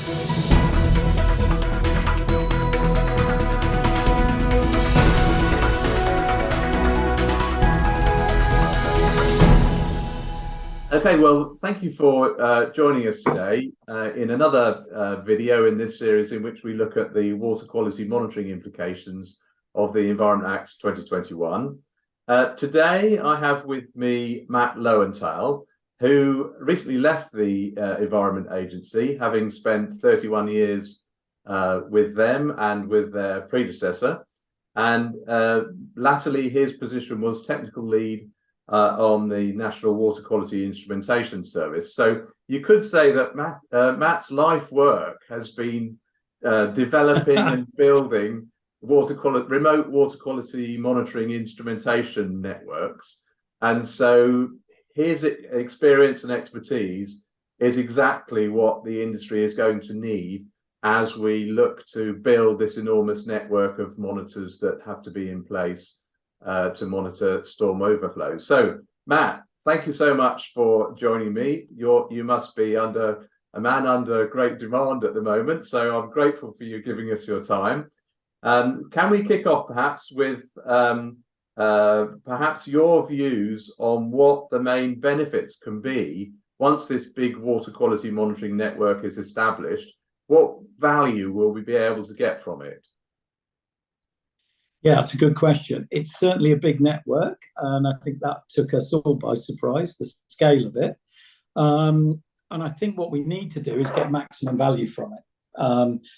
Okay, well, thank you for joining us today in another video in this series in which we look at the water quality monitoring implications of the Environment Act 2021. Today, I have with me Matt Loewenthal, who recently left the Environment Agency, having spent 31 years with them and with their predecessor. And latterly, his position was technical lead on the National Water Quality Instrumentation Service. So you could say that Matt's life work has been developing and building remote water quality monitoring instrumentation networks. And so his experience and expertise is exactly what the industry is going to need as we look to build this enormous network of monitors that have to be in place to monitor storm overflows. So, Matt, thank you so much for joining me. You must be under great demand at the moment, so I'm grateful for you giving us your time. Can we kick off perhaps with perhaps your views on what the main benefits can be once this big water quality monitoring network is established? What value will we be able to get from it? Yeah, that's a good question. It's certainly a big network, and I think that took us all by surprise, the scale of it. And I think what we need to do is get maximum value from it.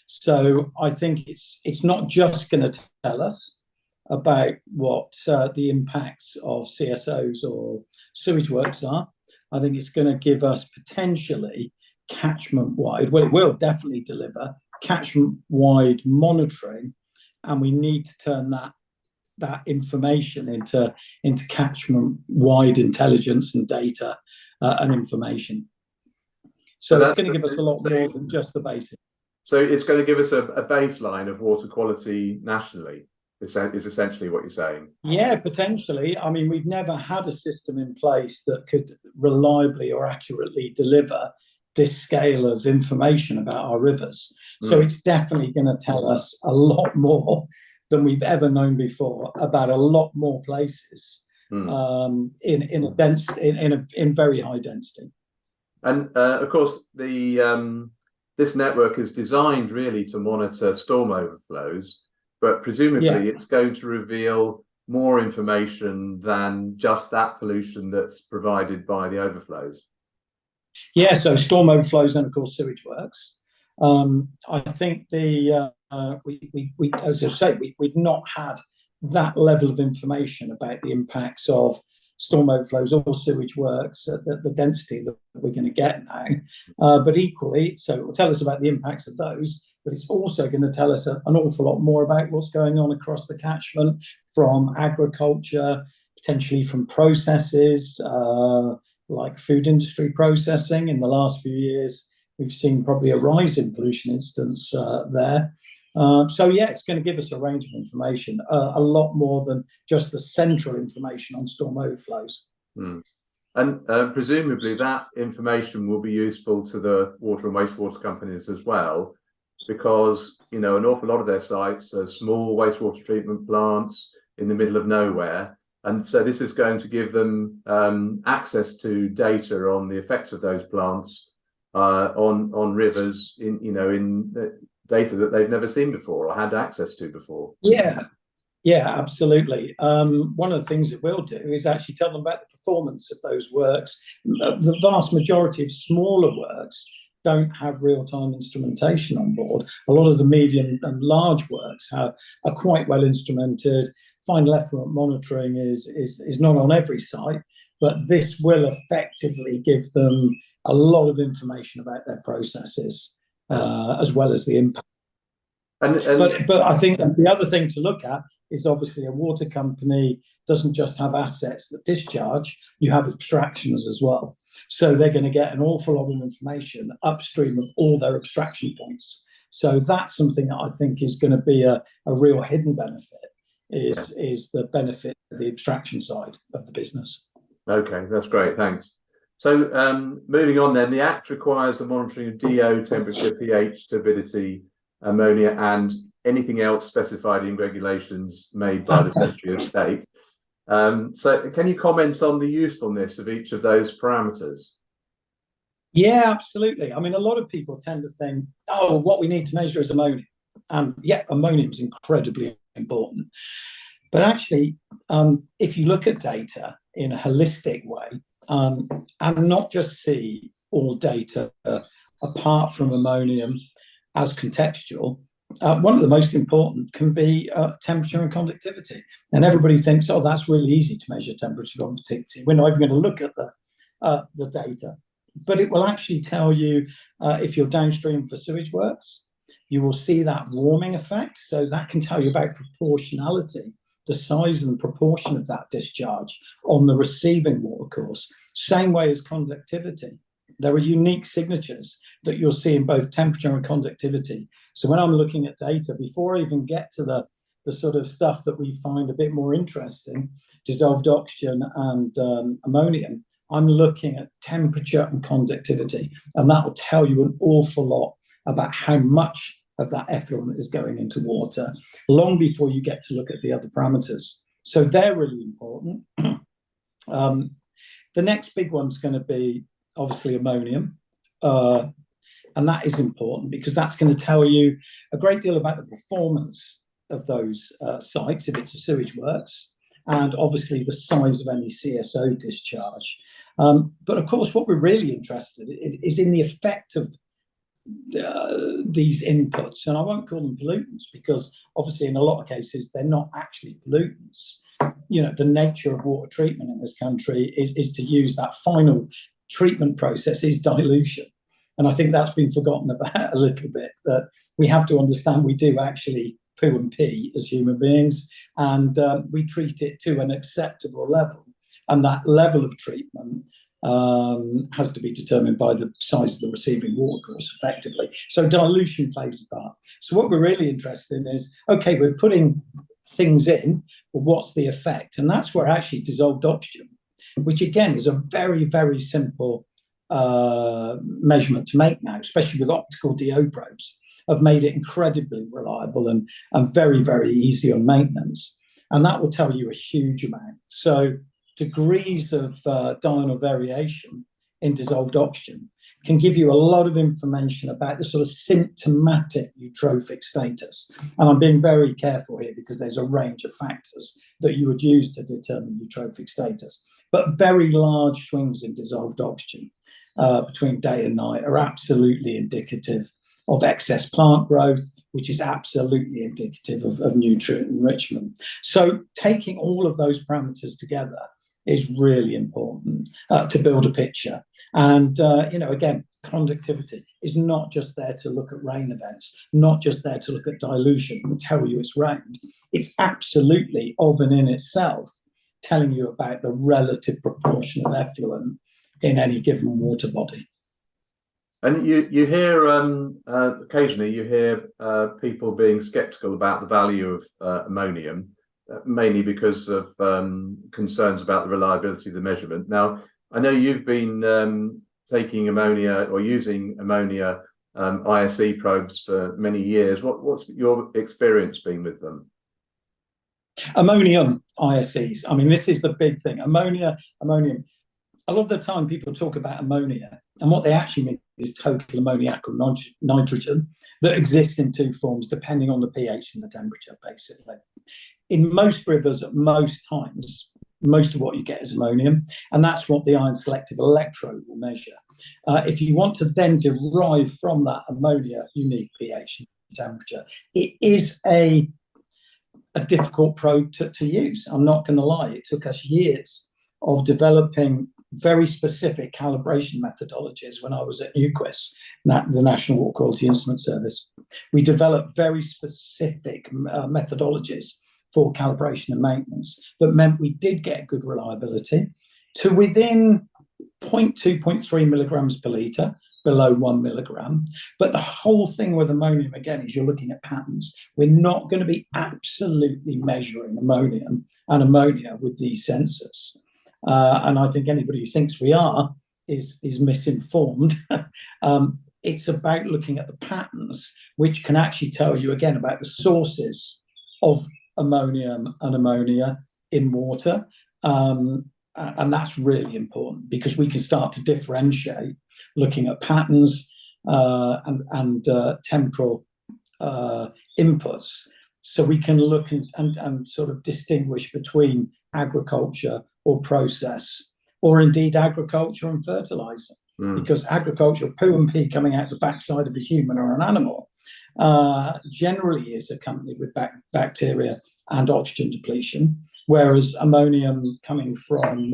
So I think it's not just going to tell us about what the impacts of CSOs or sewage works are. I think it's going to give us potentially catchment-wide, well, it will definitely deliver catchment-wide monitoring, and we need to turn that information into catchment-wide intelligence and data and information. So it's going to give us a lot more than just the basics. So it's going to give us a baseline of water quality nationally, is essentially what you're saying? Yeah, potentially. I mean, we've never had a system in place that could reliably or accurately deliver this scale of information about our rivers. So it's definitely going to tell us a lot more than we've ever known before about a lot more places in very high density. And of course, this network is designed really to monitor storm overflows, but presumably it's going to reveal more information than just that pollution that's provided by the overflows. Yeah, so storm overflows and of course sewage works. I think we as I say, we've not had that level of information about the impacts of storm overflows or sewage works at the density that we're going to get now. But equally, so it will tell us about the impacts of those, but it's also going to tell us an awful lot more about what's going on across the catchment, from agriculture, potentially from processes, like food industry processing. In the last few years, we've seen probably a rise in pollution incidents there. So yeah, it's going to give us a range of information, a lot more than just the central information on storm overflows. And presumably that information will be useful to the water and wastewater companies as well, because an awful lot of their sites are small wastewater treatment plants in the middle of nowhere. And so this is going to give them access to data on the effects of those plants on rivers in data that they've never seen before or had access to before. Yeah, absolutely. One of the things it will do is actually tell them about the performance of those works. The vast majority of smaller works don't have real-time instrumentation on board. A lot of the medium and large works are quite well instrumented. Final effluent monitoring is not on every site, but this will effectively give them a lot of information about their processes, as well as the impact. But I think the other thing to look at is obviously a water company doesn't just have assets that discharge, you have abstractions as well. So they're going to get an awful lot of information upstream of all their abstraction points. So that's something that I think is going to be a real hidden benefit, is the benefit of the abstraction side of the business. Okay, that's great, thanks. So moving on then, the Act requires the monitoring of DO, temperature, pH, turbidity, ammonia, and anything else specified in regulations made by the Secretary of State. So can you comment on the usefulness of each of those parameters? Yeah, absolutely. I mean, a lot of people tend to think, oh, what we need to measure is ammonia. And yeah, ammonium is incredibly important. But actually, if you look at data in a holistic way, and not just see all data apart from ammonium as contextual, one of the most important can be temperature and conductivity. And everybody thinks, oh, that's really easy to measure temperature and conductivity. We're not even going to look at the data. But it will actually tell you if you're downstream for sewage works, you will see that warming effect. So that can tell you about proportionality, the size and proportion of that discharge on the receiving water course. Same way as conductivity. There are unique signatures that you'll see in both temperature and conductivity. So when I'm looking at data, before I even get to the sort of stuff that we find a bit more interesting, dissolved oxygen and ammonium, I'm looking at temperature and conductivity, and that will tell you an awful lot about how much of that effluent is going into water, long before you get to look at the other parameters. So they're really important. The next big one's going to be obviously ammonium, and that is important because that's going to tell you a great deal about the performance of those sites, if it's a sewage works, and obviously the size of any CSO discharge. But of course, what we're really interested in is in the effect of these inputs, and I won't call them pollutants because obviously in a lot of cases they're not actually pollutants. You know, the nature of water treatment in this country is to use that final treatment process is dilution. And I think that's been forgotten about a little bit, that we have to understand we do actually poo and pee as human beings, and we treat it to an acceptable level. And that level of treatment has to be determined by the size of the receiving water course effectively. So dilution plays a part. So what we're really interested in is, okay, we're putting things in, but what's the effect? And that's where actually dissolved oxygen, which again is a very, very simple measurement to make now, especially with optical DO probes, have made it incredibly reliable and very, very easy on maintenance. And that will tell you a huge amount. So degrees of diurnal variation in dissolved oxygen can give you a lot of information about the sort of symptomatic eutrophic status. And I'm being very careful here because there's a range of factors that you would use to determine eutrophic status. But very large swings in dissolved oxygen between day and night are absolutely indicative of excess plant growth, which is absolutely indicative of nutrient enrichment. So taking all of those parameters together is really important to build a picture. And, again, conductivity is not just there to look at rain events, not just there to look at dilution and tell you it's rained. It's absolutely of and in itself telling you about the relative proportion of effluent in any given water body. And you hear occasionally you hear people being sceptical about the value of ammonium, mainly because of concerns about the reliability of the measurement. Now, I know you've been taking ammonia or using ammonia ISE probes for many years. What's your experience been with them? Ammonium ISEs. I mean, this is the big thing. Ammonium. A lot of the time people talk about ammonia, and what they actually mean is total ammoniac or nitrogen that exists in two forms depending on the pH and the temperature, basically. In most rivers, at most times, most of what you get is ammonium, and that's what the ion selective electrode will measure. If you want to then derive from that ammonia unique pH and temperature, it is a difficult probe to use. I'm not going to lie. It took us years of developing very specific calibration methodologies when I was at NUQIS, the National Water Quality Instrument Service. We developed very specific methodologies for calibration and maintenance that meant we did get good reliability to within 0.2, 0.3 milligrams per litre, below 1 milligram. But the whole thing with ammonium, again, is you're looking at patterns. We're not going to be absolutely measuring ammonium and ammonia with these sensors. And I think anybody who thinks we are is misinformed. It's about looking at the patterns, which can actually tell you again about the sources of ammonium and ammonia in water. And that's really important because we can start to differentiate looking at patterns and temporal inputs. So we can look and sort of distinguish between agriculture or process, or indeed agriculture and fertilizer. Because agricultural poo and pee coming out the backside of a human or an animal generally is accompanied with bacteria and oxygen depletion, whereas ammonium coming from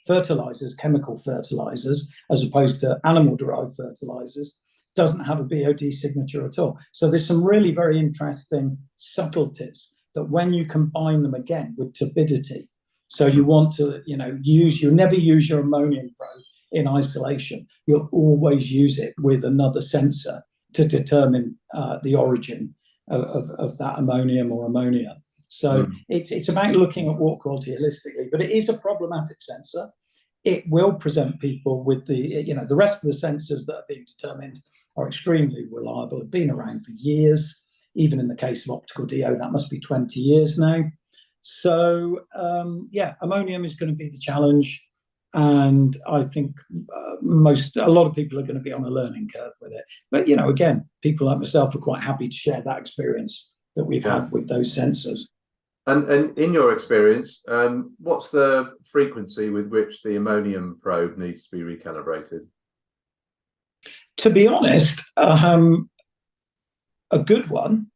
fertilizers, chemical fertilizers, as opposed to animal-derived fertilizers, doesn't have a BOD signature at all. So there's some really very interesting subtleties that when you combine them again with turbidity, so you want to, you'll never use your ammonium probe in isolation. You'll always use it with another sensor to determine the origin of that ammonium or ammonia. So it's about looking at water quality holistically, but it is a problematic sensor. It will present people with the rest of the sensors that are being determined are extremely reliable, have been around for years. Even in the case of optical DO, that must be 20 years now. So ammonium is going to be the challenge. And I think a lot of people are going to be on a learning curve with it. But, again, people like myself are quite happy to share that experience that we've had with those sensors. And in your experience, what's the frequency with which the ammonium probe needs to be recalibrated? To be honest, a good one,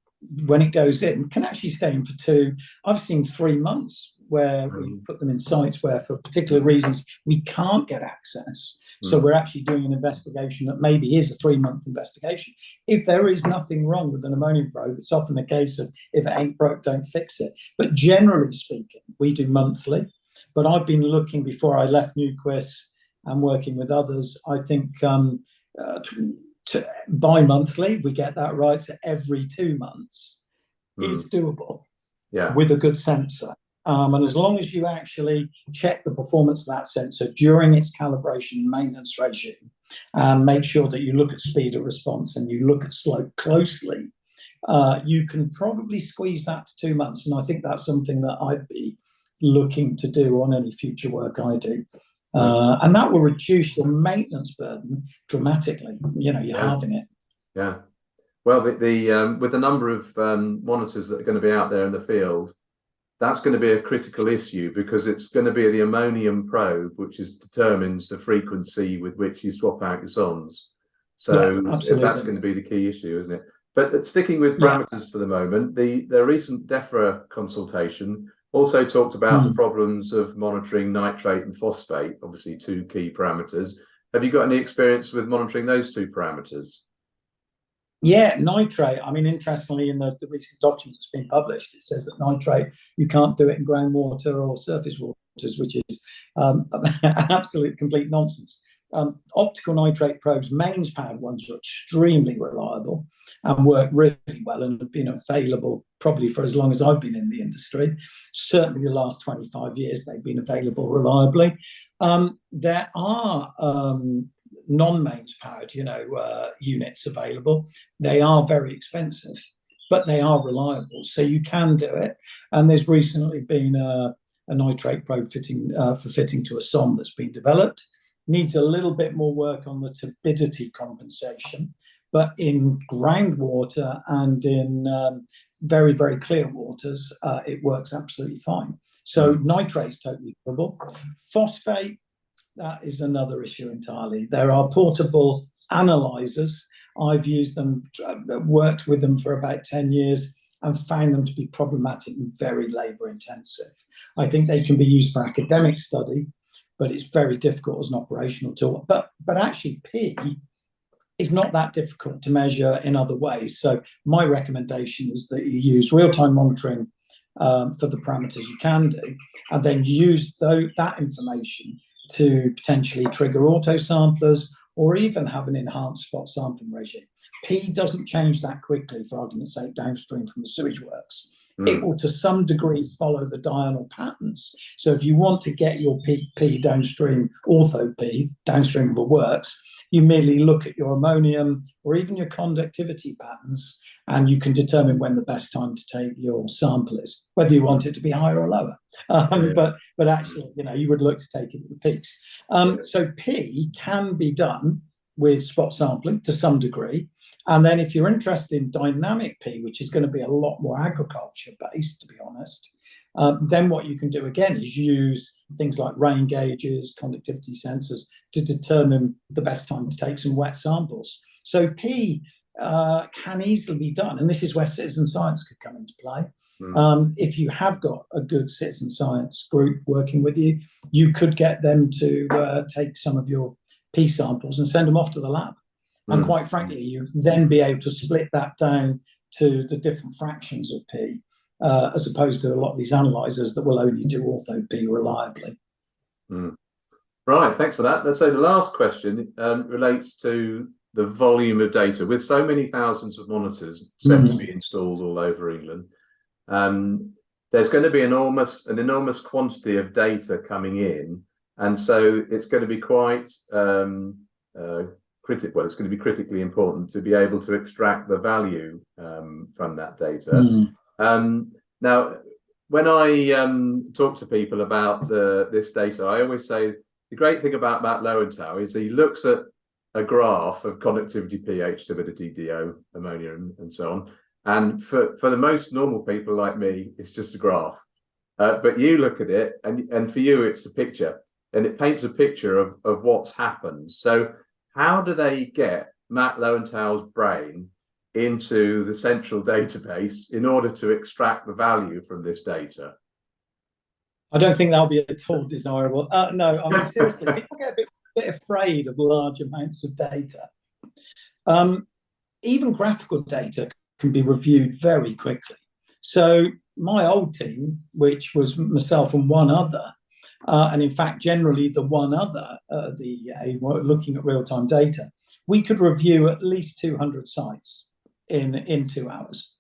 when it goes in, can actually stay in for 2. I've seen 3 months where we put them in sites where, for particular reasons, we can't get access. So we're actually doing an investigation that maybe is a 3-month investigation. If there is nothing wrong with an ammonium probe, it's often a case of if it ain't broke, don't fix it. But generally speaking, we do monthly. But I've been looking before I left Newquist and working with others. I think bi-monthly, we get that right. So every 2 months is doable with a good sensor. And as long as you actually check the performance of that sensor during its calibration and maintenance regime, and make sure that you look at speed of response and you look at slope closely, you can probably squeeze that to 2 months. And I think that's something that I'd be looking to do on any future work I do. And that will reduce your maintenance burden dramatically. You're halving it. Yeah. Well, with the number of monitors that are going to be out there in the field, that's going to be a critical issue because it's going to be the ammonium probe which determines the frequency with which you swap out your sondes. So that's going to be the key issue, isn't it? But sticking with parameters for the moment, the recent DEFRA consultation also talked about the problems of monitoring nitrate and phosphate, obviously 2 key parameters. Have you got any experience with monitoring those 2 parameters? Yeah, nitrate. I mean, interestingly, in the recent document that's been published, it says that nitrate, you can't do it in groundwater or surface waters, which is absolute complete nonsense. Optical nitrate probes, mains powered ones, are extremely reliable and work really well and have been available probably for as long as I've been in the industry. Certainly the last 25 years, they've been available reliably. There are non-mains powered, units available. They are very expensive, but they are reliable, so you can do it. And there's recently been a nitrate probe fitting to a sonde that's been developed. Needs a little bit more work on the turbidity compensation, but in groundwater and in very, very clear waters, it works absolutely fine. So nitrate's totally doable. Phosphate, that is another issue entirely. There are portable analyzers. I've used them, worked with them for about 10 years and found them to be problematic and very labor intensive. I think they can be used for academic study, but it's very difficult as an operational tool. But actually P is not that difficult to measure in other ways. So my recommendation is that you use real-time monitoring for the parameters you can do, and then use that information to potentially trigger auto samplers or even have an enhanced spot sampling regime. P doesn't change that quickly, for argument's sake, downstream from the sewage works. It will to some degree follow the diurnal patterns. So if you want to get your peak P downstream, ortho P, downstream of a works, you merely look at your ammonium or even your conductivity patterns, and you can determine when the best time to take your sample is, whether you want it to be higher or lower. But actually, you would look to take it at the peaks. So P can be done with spot sampling to some degree. And then if you're interested in dynamic P, which is going to be a lot more agriculture based, to be honest, then what you can do again is use things like rain gauges, conductivity sensors to determine the best time to take some wet samples. So P can easily be done, and this is where citizen science could come into play. If you have got a good citizen science group working with you, you could get them to take some of your P samples and send them off to the lab. And quite frankly, you then be able to split that down to the different fractions of P, as opposed to a lot of these analyzers that will only do ortho P reliably. Right, thanks for that. So the last question relates to the volume of data. With so many thousands of monitors set to be installed all over England, there's going to be an enormous quantity of data coming in, and so it's going to be quite it's going to be critically important to be able to extract the value from that data. Now, when I talk to people about this data, I always say the great thing about Matt Loewenthal is he looks at a graph of conductivity, pH, turbidity, DO, ammonia, and so on. And for the most normal people like me, it's just a graph. But you look at it, and for you, it's a picture, and it paints a picture of what's happened. So how do they get Matt Loewenthal's brain into the central database in order to extract the value from this data? I don't think that'll be at all desirable. No, I mean, seriously, people get a bit afraid of large amounts of data. Even graphical data can be reviewed very quickly. So my old team, which was myself and one other, and in fact, generally the one other, looking at real-time data, we could review at least 200 sites in 2 hours.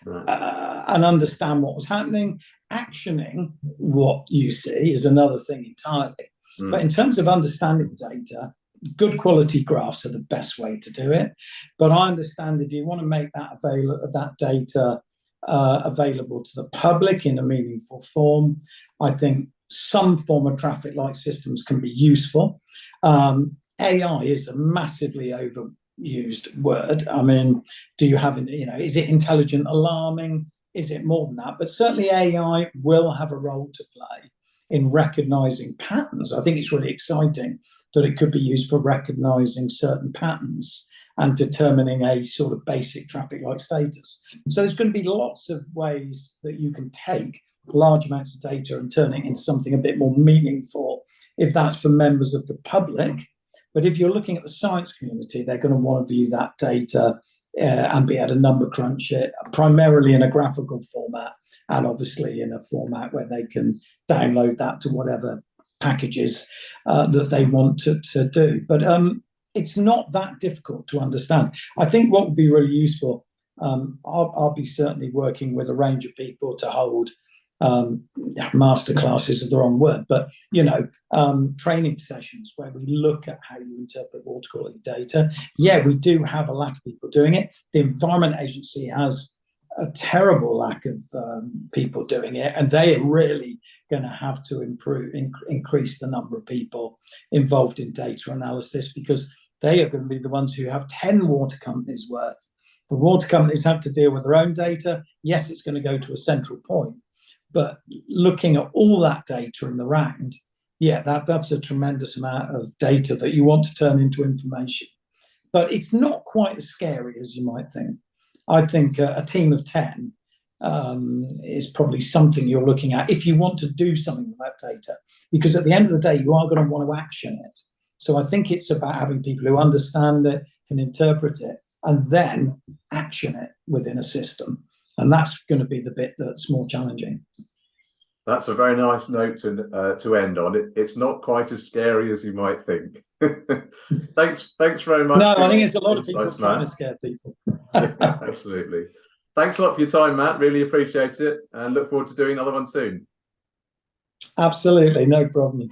And understand what was happening. Actioning what you see is another thing entirely. But in terms of understanding data, good quality graphs are the best way to do it. But I understand if you want to make that data available to the public in a meaningful form, I think some form of traffic light systems can be useful. AI is a massively overused word. I mean, do you have, is it intelligent alarming? Is it more than that? But certainly AI will have a role to play in recognizing patterns. I think it's really exciting that it could be used for recognizing certain patterns and determining a sort of basic traffic light status. So there's going to be lots of ways that you can take large amounts of data and turn it into something a bit more meaningful, if that's for members of the public. But if you're looking at the science community, they're going to want to view that data and be able to number crunch it, primarily in a graphical format, and obviously in a format where they can download that to whatever packages that they want to do. But it's not that difficult to understand. I think what would be really useful, I'll be certainly working with a range of people to hold master classes is the wrong word, but training sessions where we look at how you interpret water quality data. Yeah, we do have a lack of people doing it. The Environment Agency has a terrible lack of people doing it, and they are really going to have to increase the number of people involved in data analysis, because they are going to be the ones who have 10 water companies worth. The water companies have to deal with their own data. Yes, it's going to go to a central point, but looking at all that data in the round, yeah, that's a tremendous amount of data that you want to turn into information. But it's not quite as scary as you might think. I think a team of 10 is probably something you're looking at if you want to do something with that data, because at the end of the day, you are going to want to action it. So I think it's about having people who understand it, can interpret it, and then action it within a system. And that's going to be the bit that's more challenging. That's a very nice note to end on. It's not quite as scary as you might think. Thanks very much. No, I think it's a lot of people trying to scare people. Yeah, absolutely. Thanks a lot for your time, Matt. Really appreciate it, and look forward to doing another one soon. Absolutely, no problem.